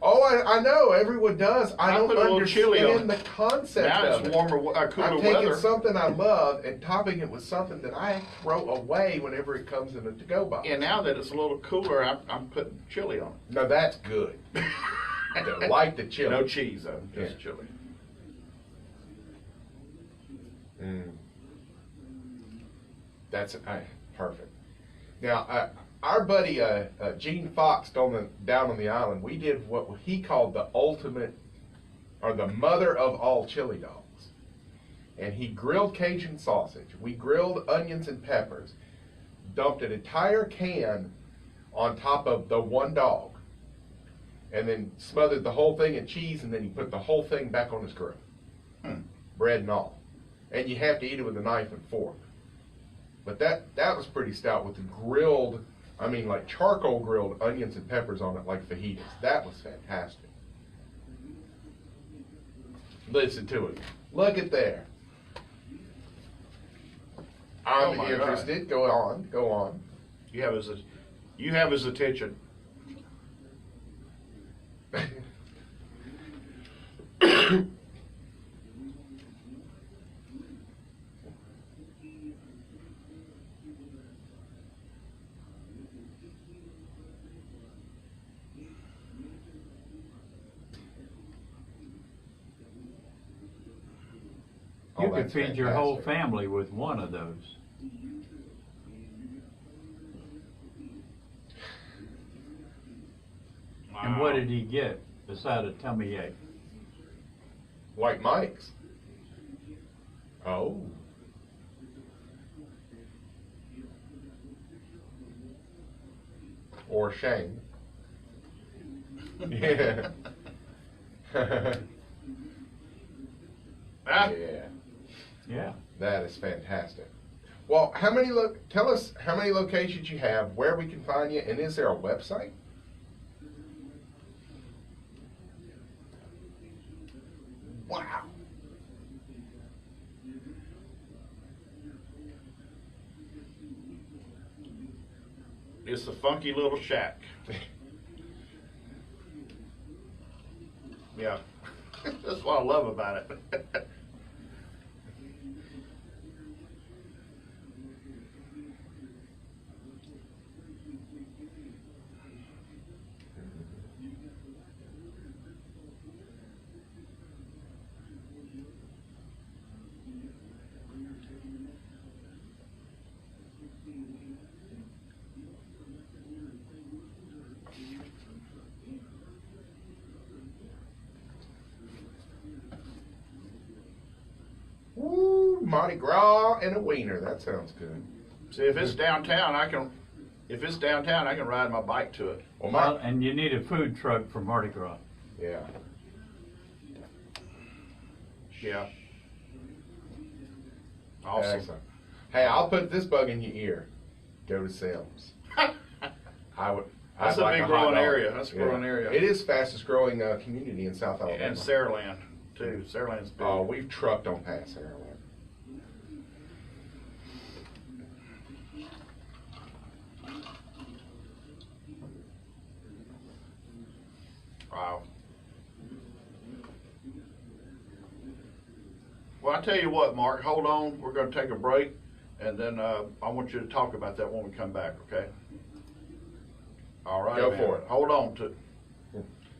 Oh, I know. Everyone does. I don't put a little chili on understand the concept Now of it's it. warmer, cooler I'm taking weather. something I love and topping it with something that I throw away whenever it comes in a to-go box. And now that it's a little cooler, I'm putting chili on it. No, that's good. I like the chili. No cheese, though, just Yeah. chili. That's perfect. Now, our buddy Gene Fox down on the island, we did what he called the ultimate, or the mother of all chili dogs. And he grilled Cajun sausage. We grilled onions and peppers, dumped an entire can on top of the one dog, and then smothered the whole thing in cheese, and then he put the whole thing back on his grill. Bread and all. And you have to eat it with a knife and fork. But that was pretty stout with the grilled, I mean like charcoal grilled onions and peppers on it like fajitas. That was fantastic. Listen to it. Look at there. Oh I'm my God. interested. Go on. Go on. You have his attention. You Oh, could that's feed your whole fantastic. family with one of those. And what did he get beside a tummy ache? Like Mike's. Oh. Or Shane. Yeah. Yeah. Yeah. That is fantastic. Well, tell us how many locations you have, where we can find you, and is there a website? Wow. It's a funky little shack. Yeah. That's what I love about it. Woo, Mardi Gras and a wiener. That sounds good. See, if it's downtown, I can ride my bike to it. Well, And you need a food truck for Mardi Gras. Yeah. Yeah. Awesome. Excellent. Hey, I'll put this bug in your ear. Go to Sims. That's a big growing area. That's a growing area. It is fastest growing community in South Alabama. And Saraland, too. Saraland's big. Oh, we've trucked on past Saraland. Wow. Well, I tell you what, Mark, hold on. We're going to take a break, and then I want you to talk about that when we come back, okay? All right. Go man. for it. Hold on to.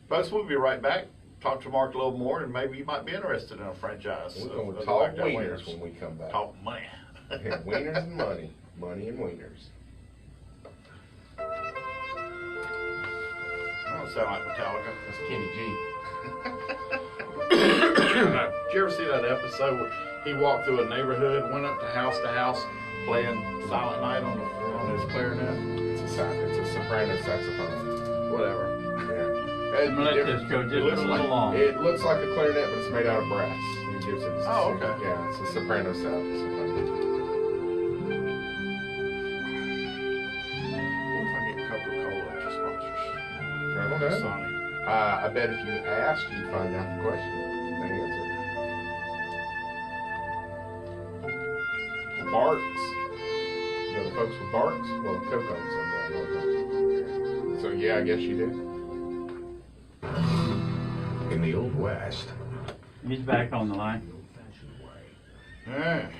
Folks, we'll be right back. Talk to Mark a little more, and maybe you might be interested in a franchise. We're of going to the talk Wacked wieners when we come back. Talk money. Wieners and money. Money and wieners. Oh, sound like Metallica. That's Kenny G. Did you ever see that episode where he walked through a neighborhood, went up to house, playing Silent Night on his clarinet? It's a soprano saxophone. Whatever. Yeah. Let this go just a little long. It looks like a clarinet, but it's made out of brass. It gives it. Oh, okay. Yeah, it's a soprano saxophone. What if I get Coca-Cola to sponsors? I don't know. Sonic. I bet if you asked, you'd find out the question, the answer. Barks. You know the folks with Barks? Well, Coke owns them now. So yeah, I guess you do. In the Old West. He's back on the line. All right. A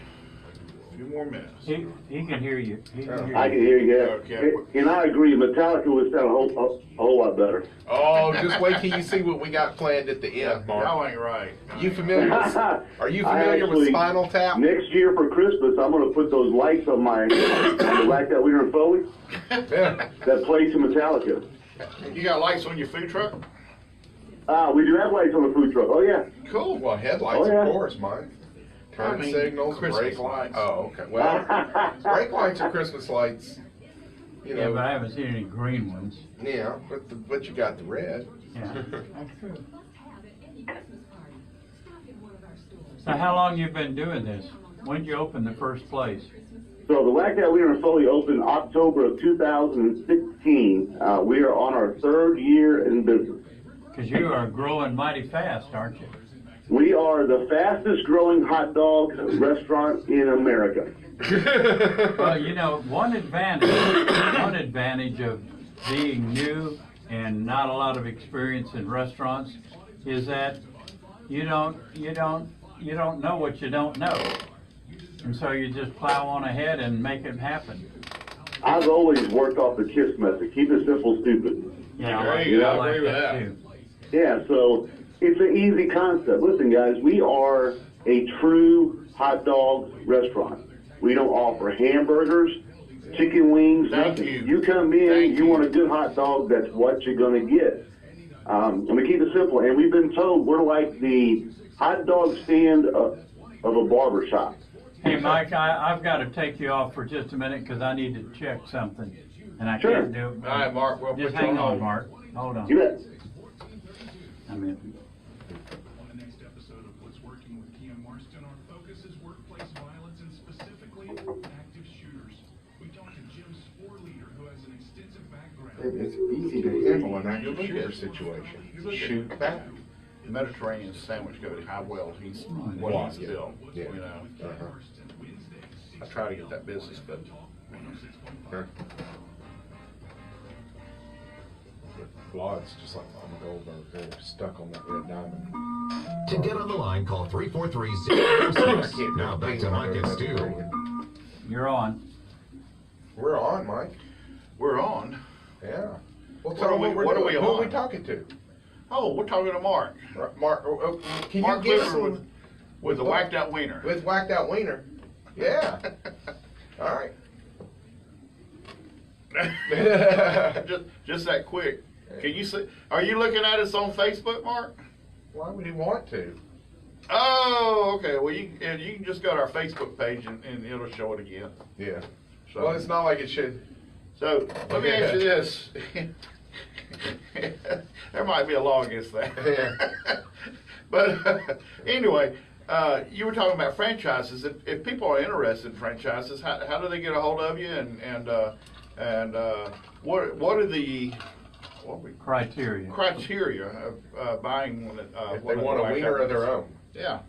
few more minutes. He can hear you. He can hear I can hear you guys. Okay. And I agree, Metallica would sound a whole lot better. Oh, just wait till you see what we got planned at the end, Mark. Y'all ain't right. You familiar with, are you familiar with Spinal Tap? Next year for Christmas, I'm going to put those lights on my, on the Wacked Wiener and Foley Yeah. that plays in Metallica. You got lights on your food truck? We do have lights on the food truck. Oh, yeah. Cool. Well, headlights, Oh, yeah. of course, Mike. Turn I mean, signals, Christmas brake lights. Oh, okay. Well, brake lights are Christmas lights. You know, Yeah, but I haven't seen any green ones. yeah, but you got the red. Yeah, that's true. So how long you been doing this? When did you open the first place? So the Wacked Wiener and Foley opened October of 2016. We are on our third year in business. Because you are growing mighty fast, aren't you? We are the fastest growing hot dog restaurant in America. Well, you know, one advantage of being new and not a lot of experience in restaurants is that you don't know what you don't know. And so you just plow on ahead and make it happen. I've always worked off the KISS method. Keep it simple, stupid. Yeah, I I agree like with that that. too. Yeah, so it's an easy concept. Listen, guys, we are a true hot dog restaurant. We don't offer hamburgers, chicken wings, Thank nothing. you. You come in, Thank you you. want a good hot dog, that's what you're going to get. And we keep it simple. And we've been told we're like the hot dog stand of a barber shop. Hey, Mike, I've got to take you off for just a minute because I need to check something. And I Sure. can't do it. All right, Mark, we'll Just put you hang on on, hold. Mark. Hold on. You bet. I mean, On the next episode of What's Working with Kia Marston, our focus is workplace violence and specifically active shooters. We talked to Jim Sporleader, who has an extensive background. It's easy to handle an active shooter situation. Shoot back. The Mediterranean sandwich goes how well he's what he's built. Yeah. You know. Uh-huh. I try to get that business, but Sure. Blood's just like on Goldberg. They're stuck on that red diamond. To get on the line, call 343-046. Now back to Mike and Stu. you're on. We're on, Mike. we're on. Yeah. Well, What tell are them we- what what we're are we doing. Who are we on? talking to? Oh, we're talking to Mark. Mark, can Mark you give us Clifford some... with the Wacked Out Wiener. With Wacked Out Wiener. Yeah. All right. just that quick. Can you see? Are you looking at us on Facebook, Mark? Why would he want to? Oh, okay. Well, you can just go to our Facebook page and it'll show it again. Yeah. So, Well, it's not like it should. So let me ask you this. There might be a law against that. Yeah. But anyway, you were talking about franchises. If people are interested in franchises, how do they get a hold of you? And what are the Criteria. criteria of buying one? If they want a wiener of their own. Yeah.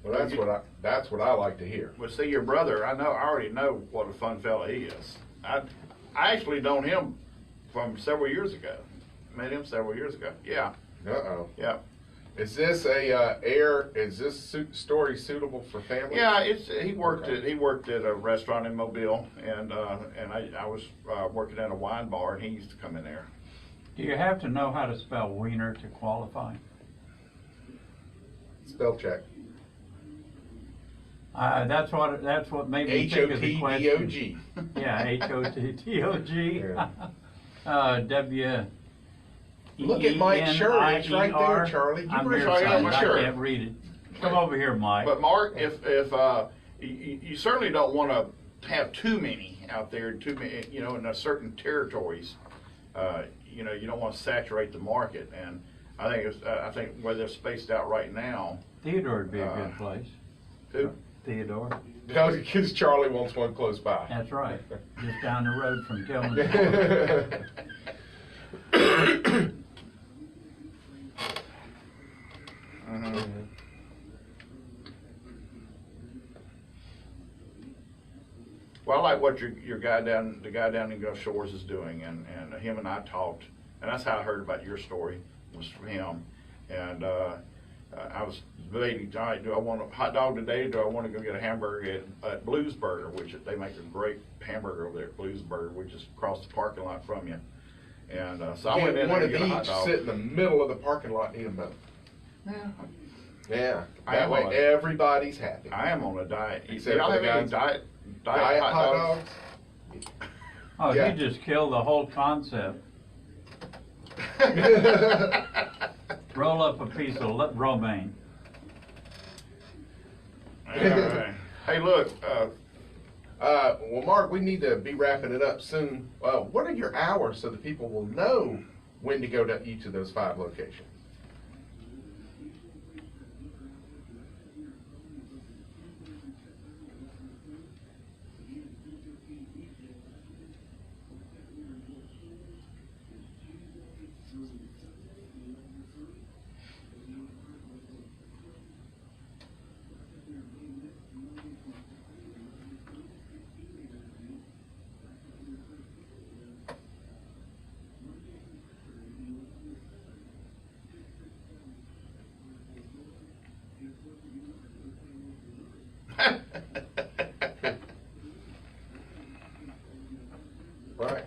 Well, that's what I like to hear. But see, your brother, I already know what a fun fella he is. I actually known him from several years ago. Met him several years ago. Yeah. Uh-oh. Yeah. Is this story suitable for families? Yeah, he worked at a restaurant in Mobile, and I was working at a wine bar, and he used to come in there. Do you have to know how to spell Wiener to qualify? Spell check. That's what made me think of the question. H-O-T-D-O-G. Yeah, H-O-T-D-O-G. W. Look at Mike's shirt. It's right there, Charlie. I'm here, I can't read it. Come over here, Mike. But Mark, if you certainly don't want to have too many out there, too many, in a certain territories. You don't want to saturate the market, and I think where they're spaced out right now. Theodore would be a good place. Who? Theodore. Because Charlie wants one close by. That's right. Just down the road from Tillman. Well, I like what the guy down in Gulf Shores is doing, and him and I talked, and that's how I heard about your story, was from him. And I was debating, all right, do I want a hot dog today, or do I want to go get a hamburger at Blues Burger, which they make a great hamburger over there at Blues Burger, which is across the parking lot from you. And so I went in there to get a hot dog. Sit in the middle of the parking lot and eat them both. Yeah. That way on everybody's happy. I am on a diet. Except Y'all for have the any guys- diet hot dogs? Oh, Yeah. you just killed the whole concept. Roll up a piece of romaine. All right. Hey, look. Well, Mark, we need to be wrapping it up soon. What are your hours so that people will know when to go to each of those 5 locations? Right.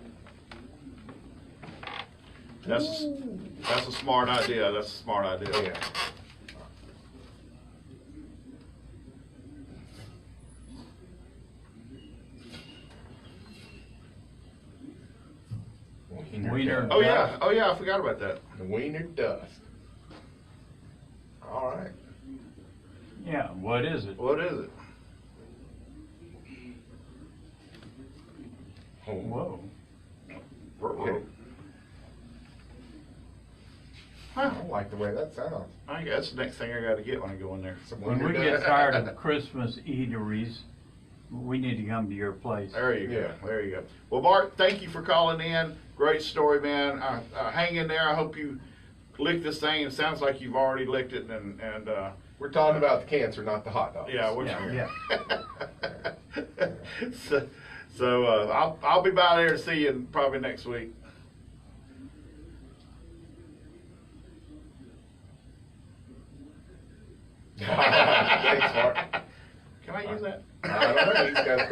That's a smart idea. That's a smart idea. Yeah. Wiener. Oh yeah, I forgot about that. The Wiener dust. All right. Yeah, what is it? What is it? Whoa. Okay. I don't like the way that sounds. I guess that's the next thing I got to get when I go in there. When we get tired of Christmas eateries, we need to come to your place. There you go. There you go. Well, Mark, thank you for calling in. Great story, man. Hang in there. I hope you lick this thing. It sounds like you've already licked it, and we're talking about the cancer, not the hot dogs. Yeah. Yeah. So I'll be by there to see you probably next week. Thanks, Mark. Can I use that? I don't know. These guys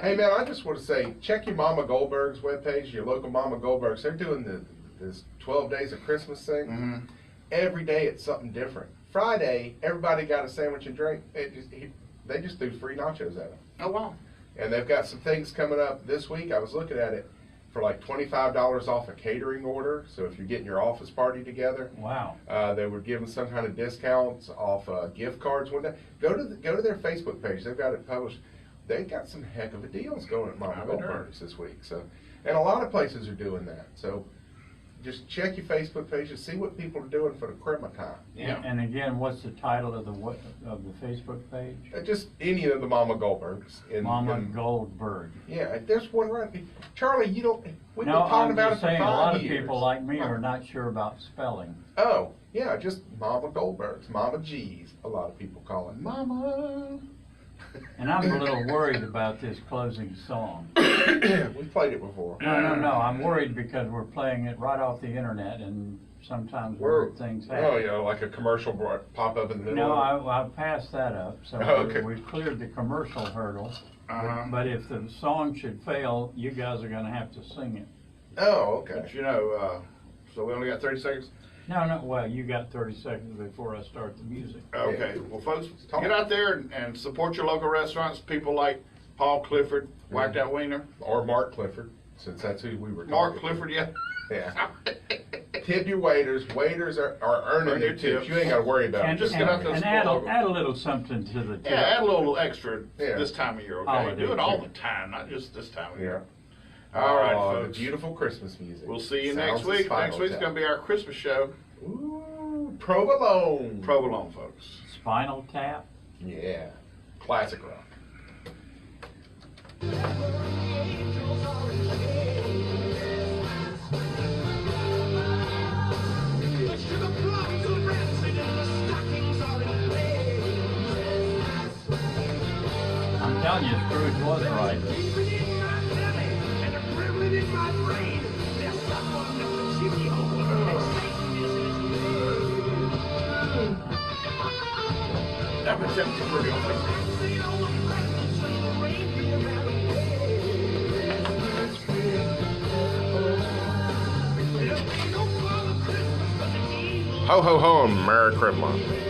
hey, man, I just want to say, check your Mama Goldberg's webpage, your local Mama Goldberg's. They're doing this 12 Days of Christmas thing. Mm-hmm. Every day it's something different. Friday, everybody got a sandwich and drink. They just do free nachos at them. Oh, wow. And they've got some things coming up this week. I was looking at it for like $25 off a catering order. So if you're getting your office party together, wow, they were giving some kind of discounts off gift cards one day. Go to their Facebook page. They've got it published. They've got some heck of a deals going at Mama Goldberg's this week. So, and a lot of places are doing that. So just check your Facebook page and see what people are doing for the Christmas time. Yeah. And again, what's the title of the Facebook page? Just any of the Mama Goldbergs. Mama Goldberg. Yeah, there's one right there. Charlie, we've been No, talking I'm about it just for saying, 5 a lot of years. people like me are not sure about spelling. Oh, yeah, just Mama Goldbergs, Mama G's, a lot of people call it. Mama. And I'm a little worried about this closing song. We played it before. No, I'm worried because we're playing it right off the internet and sometimes weird things happen. Oh, yeah, like a commercial pop up in the middle. No, of it. I passed that up, so Okay. we've cleared the commercial hurdle. Uh-huh. But if the song should fail, you guys are gonna have to sing it. Oh, okay. But so we only got 30 seconds? No, well, you got 30 seconds before I start the music. Okay, Yeah. well, folks, get out there and support your local restaurants. People like Paul Clifford, Wacked Out Wiener. Or Mark Clifford, since that's who we were talking Mark to. Clifford, yeah. Yeah. Tip your waiters. Waiters are earning Earn their your tips. tips. You ain't got to worry about it. Just get out there and add support a little something to the tip. Yeah, add a little extra Yeah. this time of year, okay? Holiday Do it all tip. the time, not just this time of Yeah. year. All right, The folks. beautiful Christmas music. We'll see you Sounds next week. Spinal Next week's Tap. going to be our Christmas show. Ooh, Provolone. Provolone, folks. Spinal Tap. Yeah. Classic rock. I'm telling you, Scrooge was right. That was just pretty awesome. Ho, ho, ho, and Merry Christmas.